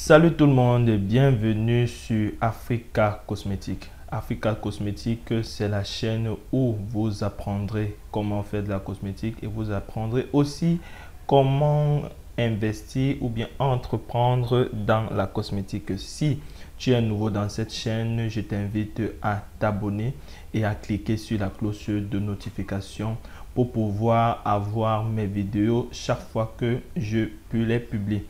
Salut tout le monde et bienvenue sur Africa Cosmétique. Africa Cosmétique, c'est la chaîne où vous apprendrez comment faire de la cosmétique et vous apprendrez aussi comment investir ou bien entreprendre dans la cosmétique. Si tu es nouveau dans cette chaîne, je t'invite à t'abonner et à cliquer sur la cloche de notification pour pouvoir avoir mes vidéos chaque fois que je les publie.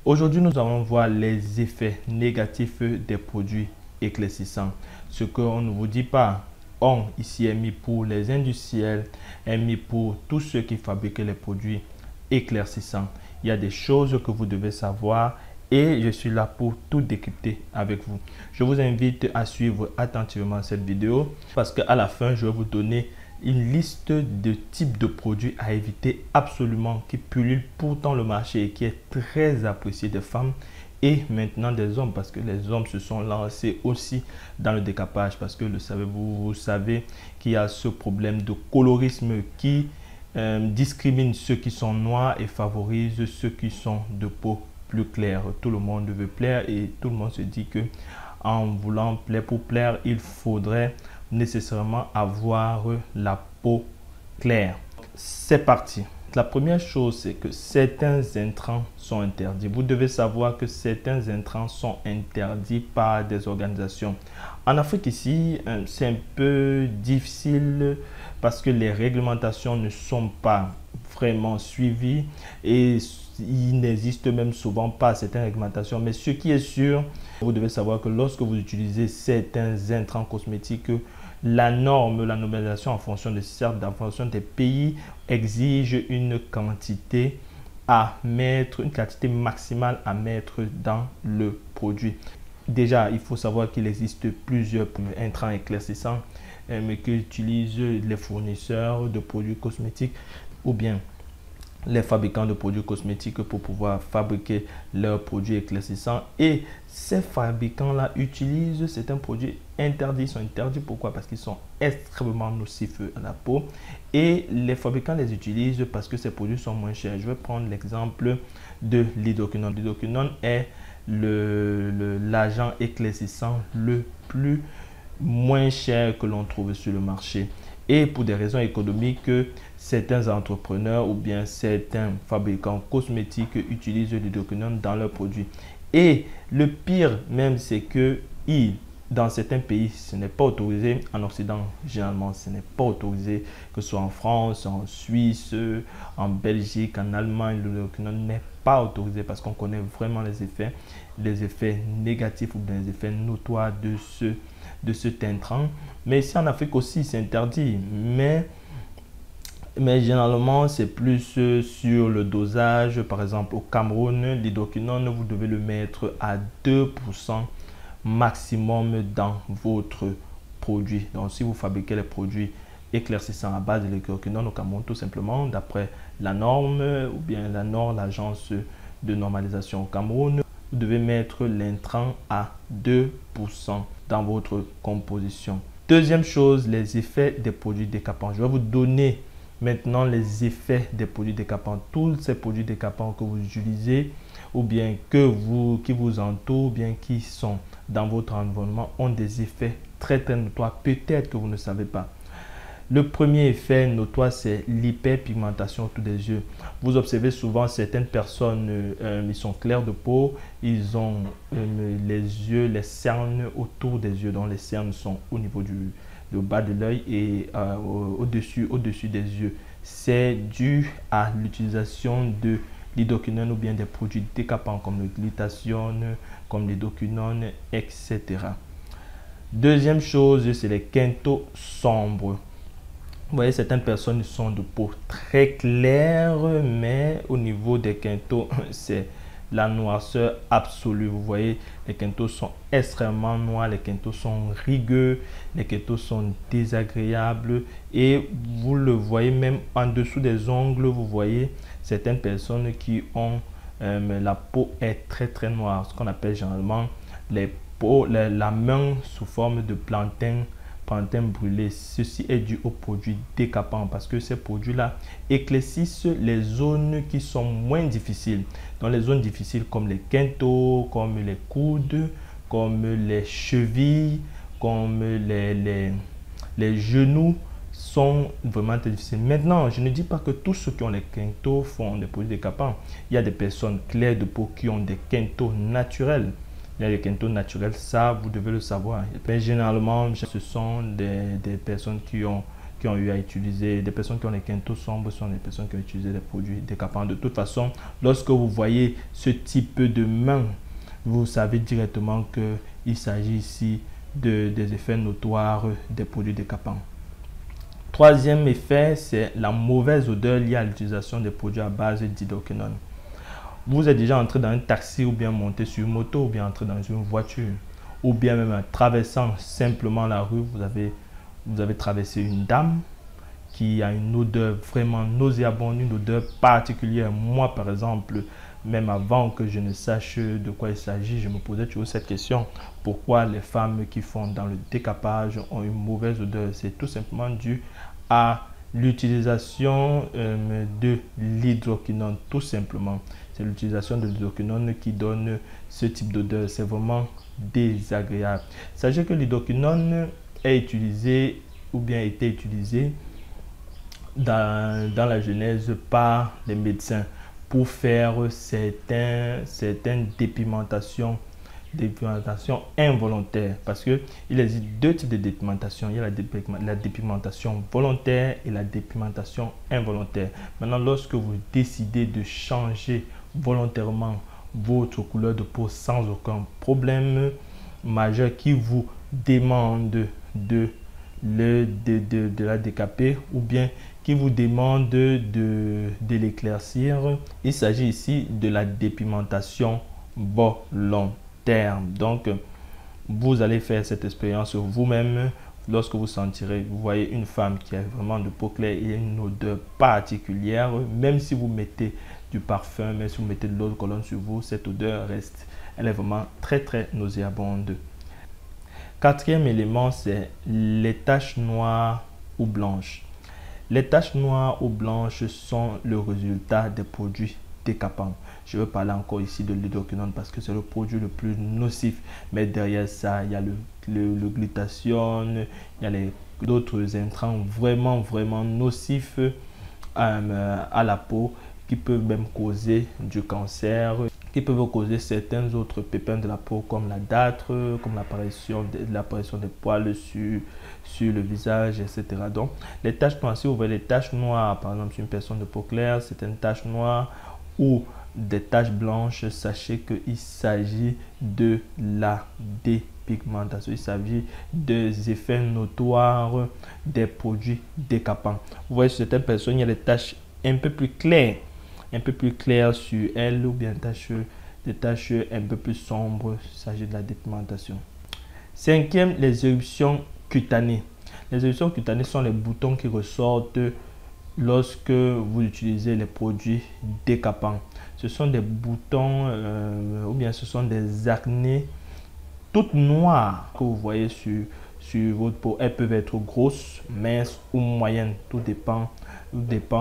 Aujourd'hui, nous allons voir les effets négatifs des produits éclaircissants. Ce qu'on ne vous dit pas, ici est mis pour les industriels, est mis pour tous ceux qui fabriquent les produits éclaircissants. Il y a des choses que vous devez savoir et je suis là pour tout décrypter avec vous. Je vous invite à suivre attentivement cette vidéo parce qu'à la fin, je vais vous donner une liste de types de produits à éviter absolument qui pullulent pourtant le marché et qui est très apprécié des femmes et maintenant des hommes parce que les hommes se sont lancés aussi dans le décapage parce que vous savez qu'il y a ce problème de colorisme qui discrimine ceux qui sont noirs et favorise ceux qui sont de peau plus claire. Tout le monde veut plaire et tout le monde se dit que en voulant plaire pour plaire, il faudrait nécessairement avoir la peau claire. C'est parti. La première chose, c'est que certains intrants sont interdits. Vous devez savoir que certains intrants sont interdits par des organisations. En Afrique ici, c'est un peu difficile parce que les réglementations ne sont pas vraiment suivies et il n'existe même souvent pas certaines réglementations. Mais ce qui est sûr, vous devez savoir que lorsque vous utilisez certains intrants cosmétiques, la normalisation en fonction des pays exige une quantité maximale à mettre dans le produit. Déjà, il faut savoir qu'il existe plusieurs intrants éclaircissants qu'utilisent les fournisseurs de produits cosmétiques ou bien les fabricants de produits cosmétiques pour pouvoir fabriquer leurs produits éclaircissants. Et ces fabricants-là utilisent certains produits interdits. Ils sont interdits pourquoi? Parce qu'ils sont extrêmement nocifs à la peau. Et les fabricants les utilisent parce que ces produits sont moins chers. Je vais prendre l'exemple de l'hydroquinone. L'hydroquinone est l'agent éclaircissant le plus moins cher que l'on trouve sur le marché. Et pour des raisons économiques, certains entrepreneurs ou bien certains fabricants cosmétiques utilisent l'hydroquinone dans leurs produits. Et le pire même, c'est que dans certains pays, ce n'est pas autorisé. En Occident, généralement, ce n'est pas autorisé, que ce soit en France, en Suisse, en Belgique, en Allemagne, l'hydroquinone n'est pas autorisé parce qu'on connaît vraiment les effets négatifs ou bien les effets notoires de cet intrant. Mais ici en Afrique aussi, c'est interdit. Mais généralement, c'est plus sur le dosage. Par exemple, au Cameroun, l'hydroquinone, vous devez le mettre à 2% maximum dans votre produit. Donc, si vous fabriquez les produits éclaircissants à base de l'hydroquinone au Cameroun, tout simplement, d'après la norme ou bien l'agence de normalisation au Cameroun, vous devez mettre l'intrant à 2% dans votre composition. Deuxième chose, les effets des produits décapants. Je vais vous donner maintenant les effets des produits décapants. Tous ces produits décapants que vous utilisez ou bien qui vous entourent ou bien qui sont dans votre environnement ont des effets très notoires. Peut-être que vous ne savez pas. Le premier effet notoire, c'est l'hyperpigmentation autour des yeux. Vous observez souvent certaines personnes, ils sont clairs de peau, ils ont les cernes autour des yeux. Donc les cernes sont au niveau du bas de l'œil et au-dessus des yeux. C'est dû à l'utilisation de l'hydroquinone ou bien des produits décapants comme le glutathione, comme l'hydroquinone, etc. Deuxième chose, c'est les quintaux sombres. Vous voyez, certaines personnes sont de peau très claire, mais au niveau des quintaux, c'est la noirceur absolue. Vous voyez, les quintaux sont extrêmement noirs, les quintaux sont rigueux, les quintaux sont désagréables et vous le voyez même en dessous des ongles. Vous voyez certaines personnes qui ont la peau est très noire, ce qu'on appelle généralement la main sous forme de plantain pantin brûlé. Ceci est dû aux produits décapants parce que ces produits-là éclaircissent les zones qui sont moins difficiles. Dans les zones difficiles comme les quintaux, comme les coudes, comme les chevilles, comme les genoux sont vraiment très difficiles. Maintenant, je ne dis pas que tous ceux qui ont les quintaux font des produits décapants. Il y a des personnes claires de peau qui ont des quintaux naturels. Il y a des quintaux naturels, ça vous devez le savoir. Mais généralement, ce sont des personnes qui ont eu à utiliser, des personnes qui ont les quintaux sombres sont des personnes qui ont utilisé des produits décapants. De toute façon, lorsque vous voyez ce type de main, vous savez directement qu'il s'agit ici des effets notoires des produits décapants. Troisième effet, c'est la mauvaise odeur liée à l'utilisation des produits à base d'hydroquinone. Vous êtes déjà entré dans un taxi ou bien monté sur une moto ou bien entré dans une voiture ou bien même en traversant simplement la rue, vous avez traversé une dame qui a une odeur vraiment nauséabonde, une odeur particulière. Moi, par exemple, même avant que je ne sache de quoi il s'agit, je me posais toujours cette question. Pourquoi les femmes qui font dans le décapage ont une mauvaise odeur? C'est tout simplement dû à l'utilisation de l'hydroquinone, tout simplement. C'est l'utilisation de l'hydroquinone qui donne ce type d'odeur. C'est vraiment désagréable. Sachez que l'hydroquinone est utilisé ou bien été utilisé dans la genèse par les médecins pour faire certaines dépigmentations involontaires, parce qu'il existe deux types de dépigmentation. Il y a la dépigmentation volontaire et la dépigmentation involontaire. Maintenant, lorsque vous décidez de changer volontairement votre couleur de peau sans aucun problème majeur qui vous demande de la décaper ou bien qui vous demande de l'éclaircir, il s'agit ici de la dépigmentation volontaire. Donc, vous allez faire cette expérience vous-même lorsque vous sentirez, vous voyez une femme qui a vraiment de peau claire et une odeur particulière, même si vous mettez du parfum, même si vous mettez de l'eau de cologne sur vous, cette odeur reste, elle est vraiment très très nauséabonde. Quatrième élément, c'est les taches noires ou blanches. Les taches noires ou blanches sont le résultat des produits décapants. Je veux parler encore ici de l'hydroquinone parce que c'est le produit le plus nocif. Mais derrière ça, il y a le glutathione, il y a d'autres intrants vraiment nocifs à la peau qui peuvent même causer du cancer, qui peuvent causer certains autres pépins de la peau comme la dartre, comme l'apparition des poils sur le visage, etc. Donc, les taches noires, si vous voyez les taches noires, par exemple, sur une personne de peau claire, certaines taches noires ou des taches blanches, sachez qu'il s'agit de la dépigmentation. Il s'agit des effets notoires des produits décapants. Vous voyez, sur certaines personnes, il y a des taches un peu plus claires sur elles ou bien des taches un peu plus sombres. Il s'agit de la dépigmentation. Cinquième, les éruptions cutanées. Les éruptions cutanées sont les boutons qui ressortent lorsque vous utilisez les produits décapants. Ce sont des boutons ou bien ce sont des acnés toutes noires que vous voyez sur votre peau. Elles peuvent être grosses, minces ou moyennes. Tout dépend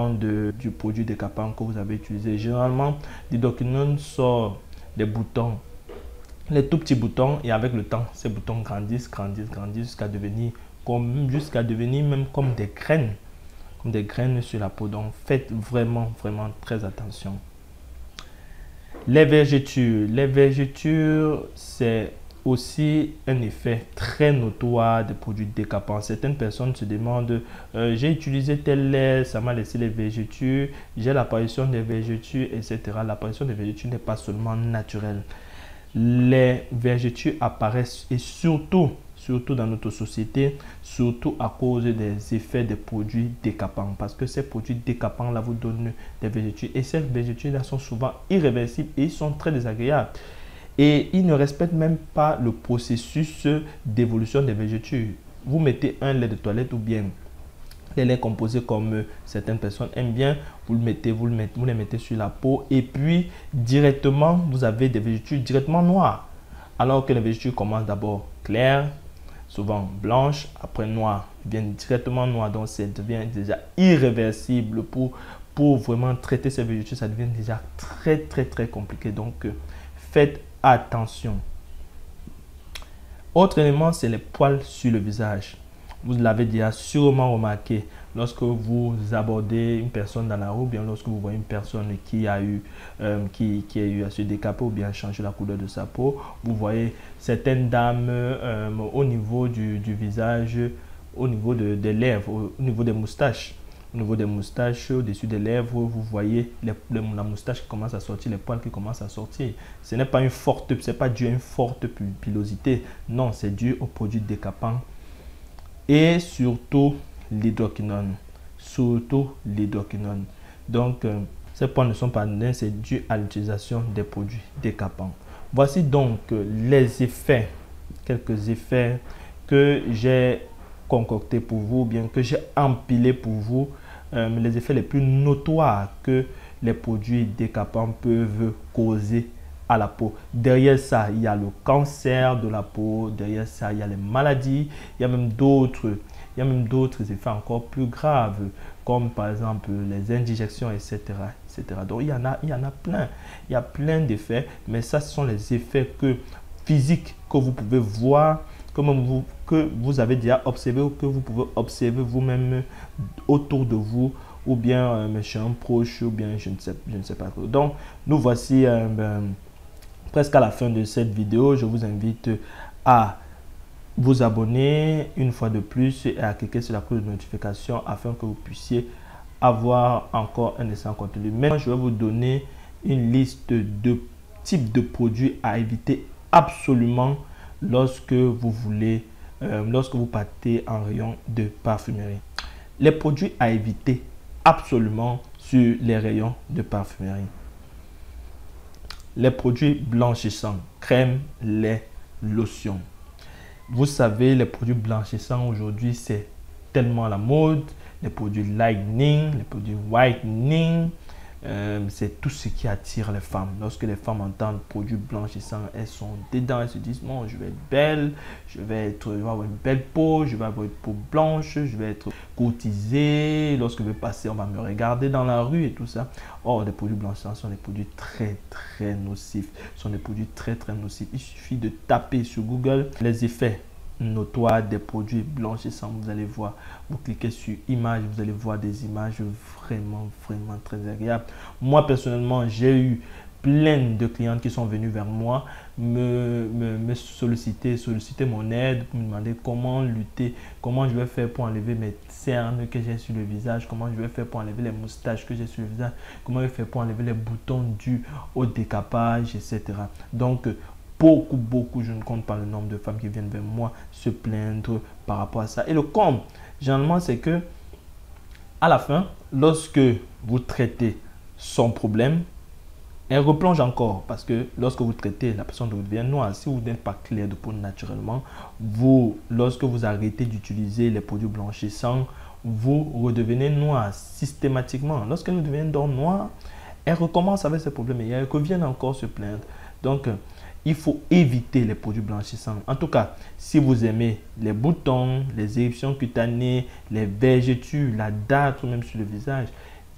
du produit décapant que vous avez utilisé. Généralement, l'hydroquinone sort des boutons, les tout petits boutons, et avec le temps, ces boutons grandissent jusqu'à devenir même comme des graines sur la peau. Donc, faites vraiment très attention. Les vergetures, c'est aussi un effet très notoire des produits décapants. Certaines personnes se demandent j'ai utilisé tel lait, ça m'a laissé les vergetures, j'ai l'apparition des vergetures, etc. L'apparition des vergetures n'est pas seulement naturelle. Les vergetures apparaissent et surtout dans notre société, surtout à cause des effets des produits décapants. Parce que ces produits décapants là vous donnent des vergetures et ces vergetures là sont souvent irréversibles et ils sont très désagréables. Et ils ne respectent même pas le processus d'évolution des vergetures. Vous mettez un lait de toilette ou bien les laits composés comme certaines personnes aiment bien, vous les mettez sur la peau et puis directement vous avez des vergetures directement noires. Alors que les vergetures commencent d'abord claires, souvent blanche, après noir, bien directement noir, donc ça devient déjà irréversible pour vraiment traiter ces vergetures, ça devient déjà très compliqué. Donc, faites attention. Autre élément, c'est les poils sur le visage. Vous l'avez déjà sûrement remarqué lorsque vous abordez une personne dans la rue, ou bien lorsque vous voyez une personne qui a eu à se décaper ou bien changer la couleur de sa peau. Vous voyez certaines dames au niveau du visage, au niveau des lèvres, au niveau des moustaches. Au niveau des moustaches, au-dessus des lèvres, vous voyez la moustache qui commence à sortir, les poils qui commencent à sortir. Ce n'est pas pas dû à une forte pilosité. Non, c'est dû au produit décapant et surtout l'hydroquinone. Donc, ces poils ne sont pas anodins, c'est dû à l'utilisation des produits décapants. Voici donc les effets, quelques effets que j'ai concocté pour vous, bien que j'ai empilé pour vous, les effets les plus notoires que les produits décapants peuvent causer à la peau. Derrière ça, il y a le cancer de la peau, derrière ça, il y a les maladies, il y a même d'autres effets encore plus graves, comme par exemple les indigestations, etc. Donc, il y en a plein. Il y a plein d'effets, mais ça, ce sont les effets physiques que vous pouvez voir, que vous avez déjà observé ou que vous pouvez observer vous-même autour de vous, ou bien chez un proche, ou bien je ne sais pas. Donc, nous voici presque à la fin de cette vidéo. Je vous invite à vous abonner une fois de plus et à cliquer sur la cloche de notification afin que vous puissiez avoir encore un excellent contenu. Maintenant, je vais vous donner une liste de types de produits à éviter absolument lorsque vous partez en rayon de parfumerie. Les produits à éviter absolument sur les rayons de parfumerie. Les produits blanchissants, crème, lait, lotion. Vous savez, les produits blanchissants aujourd'hui, c'est tellement à la mode. Les produits lightening, les produits whitening, c'est tout ce qui attire les femmes. Lorsque les femmes entendent produits blanchissants, elles sont dedans, elles se disent non, je vais être belle, je vais avoir une belle peau, je vais avoir une peau blanche, je vais être courtisée. Lorsque je vais passer, on va me regarder dans la rue et tout ça. Or, les produits blanchissants sont des produits très nocifs. Sont des produits très nocifs. Il suffit de taper sur Google les effets notoire des produits blanchissants. Vous allez voir, vous cliquez sur images, vous allez voir des images vraiment très agréables. Moi personnellement, j'ai eu plein de clientes qui sont venues vers moi me solliciter mon aide pour me demander comment lutter, comment je vais faire pour enlever mes cernes que j'ai sur le visage, comment je vais faire pour enlever les moustaches que j'ai sur le visage, comment je vais faire pour enlever les boutons dus au décapage, etc. Donc beaucoup, je ne compte pas le nombre de femmes qui viennent vers moi se plaindre par rapport à ça. Et le comble, généralement, c'est que à la fin, lorsque vous traitez son problème, elle replonge encore parce que lorsque vous traitez, la personne devient noire. Si vous n'êtes pas clair de peau naturellement, lorsque vous arrêtez d'utiliser les produits blanchissants, vous redevenez noir systématiquement. Lorsqu'elle devient donc noire, elle recommence avec ses problèmes et elle revient encore se plaindre. Donc, il faut éviter les produits blanchissants. En tout cas, si vous aimez les boutons, les éruptions cutanées, les vergetures, la dartre même sur le visage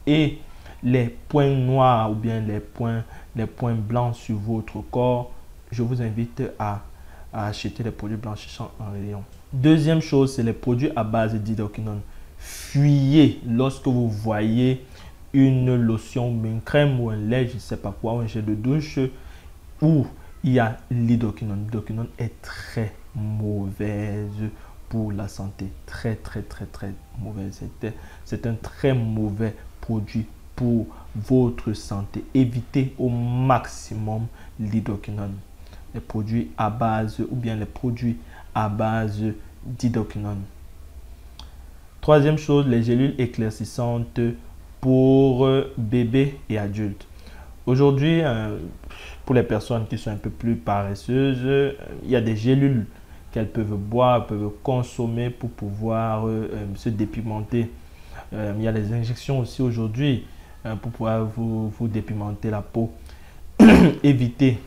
et les points noirs ou bien les points blancs sur votre corps, je vous invite à acheter les produits blanchissants en rayon. Deuxième chose, c'est les produits à base d'hydroquinone. Fuyez lorsque vous voyez une lotion, une crème ou un lait, je ne sais pas quoi, un gel de douche où il y a l'hydroquinone. L'hydroquinone est très mauvaise pour la santé. Très mauvaise. C'est un très mauvais produit pour votre santé. Évitez au maximum l'hydroquinone. Les produits à base ou bien les produits à base d'hydroquinone. Troisième chose, les gélules éclaircissantes pour bébés et adultes. Aujourd'hui, pour les personnes qui sont un peu plus paresseuses, il y a des gélules qu'elles peuvent boire, peuvent consommer pour pouvoir se dépigmenter. Il y a les injections aussi aujourd'hui pour pouvoir vous dépigmenter la peau. Évitez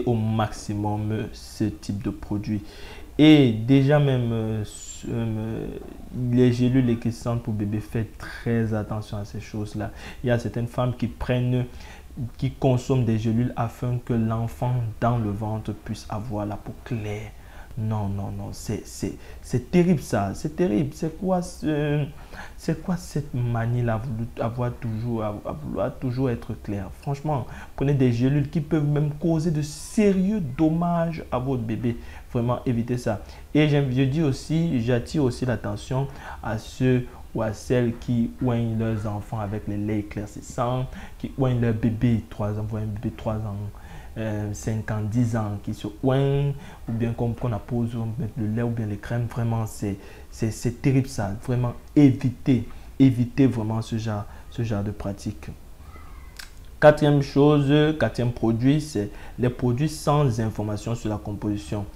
au maximum ce type de produit. Et déjà même les gélules éclaircissantes pour bébé, faites très attention à ces choses-là. Il y a certaines femmes qui consomment des gélules afin que l'enfant dans le ventre puisse avoir la peau claire. Non, non, non, c'est terrible ça, c'est terrible. C'est quoi cette manie-là à vouloir toujours être clair? Franchement, prenez des gélules qui peuvent même causer de sérieux dommages à votre bébé. Vraiment, évitez ça. Et j'attire aussi l'attention à ceux ou à celles qui oignent leurs enfants avec les laits éclaircissants, qui oignent leur bébé 3 ans, un bébé 3 ans. 5 ans, 10 ans qui se oignent, ou bien comme qu'on appose le lait ou bien les crèmes. Vraiment, c'est terrible ça. Vraiment, évitez vraiment ce genre de pratique. Quatrième produit, c'est les produits sans information sur la composition.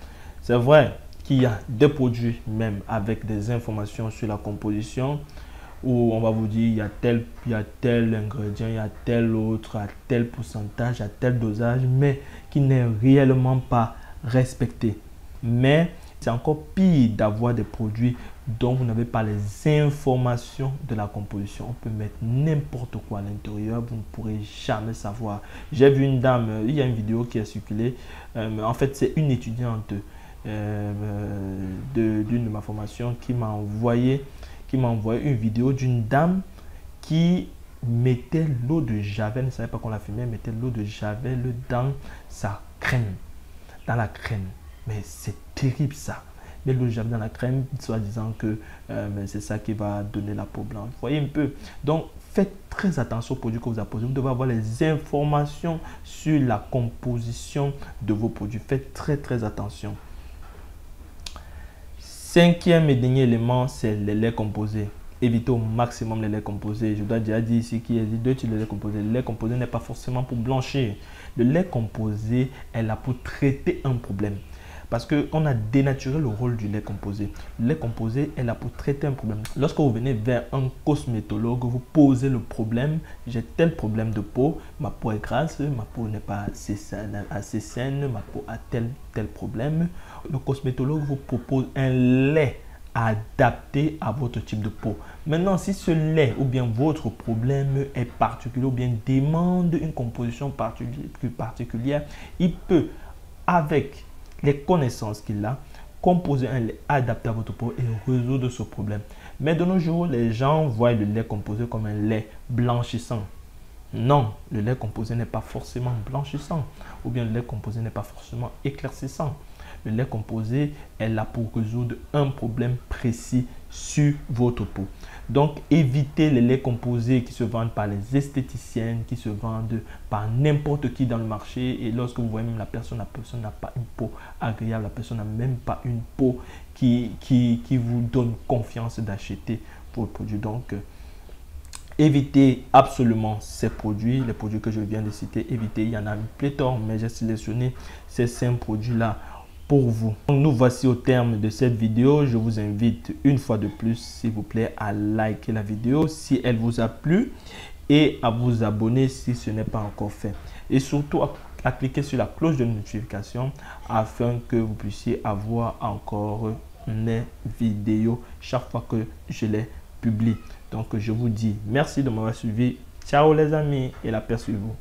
C'est vrai qu'il y a des produits même avec des informations sur la composition, où on va vous dire il y a tel ingrédient, il y a tel autre, à tel pourcentage, à tel dosage, mais qui n'est réellement pas respecté. Mais c'est encore pire d'avoir des produits dont vous n'avez pas les informations de la composition. On peut mettre n'importe quoi à l'intérieur, vous ne pourrez jamais savoir. J'ai vu une dame, il y a une vidéo qui a circulé, en fait c'est une étudiante d'une de ma formation qui m'a envoyé une vidéo d'une dame qui mettait l'eau de javel, ne savait pas qu'on la fumait, mettait l'eau de javel dans sa crème, dans la crème. Mais c'est terrible ça. Mais l'eau de javel dans la crème, soit disant que c'est ça qui va donner la peau blanche. Vous voyez un peu. Donc, faites très attention aux produits que vous apposez. Vous devez avoir les informations sur la composition de vos produits. Faites très attention. Cinquième et dernier élément, c'est les laits composés. Évitez au maximum les laits composés. Je dois déjà dire ici qu'il existe deux types de laits composés. Le lait composé n'est pas forcément pour blanchir. Le lait composé est là pour traiter un problème. Parce qu'on a dénaturé le rôle du lait composé. Le lait composé est là pour traiter un problème. Lorsque vous venez vers un cosmétologue, vous posez le problème. J'ai tel problème de peau, ma peau est grasse, ma peau n'est pas assez saine, ma peau a tel problème. Le cosmétologue vous propose un lait adapté à votre type de peau. Maintenant, si ce lait ou bien votre problème est particulier ou bien demande une composition particulière, il peut, avec les connaissances qu'il a, composer un lait adapté à votre peau et résoudre ce problème. Mais de nos jours, les gens voient le lait composé comme un lait blanchissant. Non, le lait composé n'est pas forcément blanchissant ou bien le lait composé n'est pas forcément éclaircissant. Le lait composé est là pour résoudre un problème précis sur votre peau. Donc, évitez les laits composés qui se vendent par les esthéticiennes, qui se vendent par n'importe qui dans le marché. Et lorsque vous voyez même la personne n'a pas une peau agréable, la personne n'a même pas une peau qui vous donne confiance d'acheter vos produits. Donc, évitez absolument ces produits, les produits que je viens de citer. Évitez, il y en a une pléthore, mais j'ai sélectionné ces 5 produits-là pour vous. Nous voici au terme de cette vidéo. Je vous invite une fois de plus, s'il vous plaît, à liker la vidéo si elle vous a plu et à vous abonner si ce n'est pas encore fait. Et surtout, à cliquer sur la cloche de notification afin que vous puissiez avoir encore mes vidéos chaque fois que je les publie. Donc, je vous dis merci de m'avoir suivi. Ciao les amis et la paix sur vous.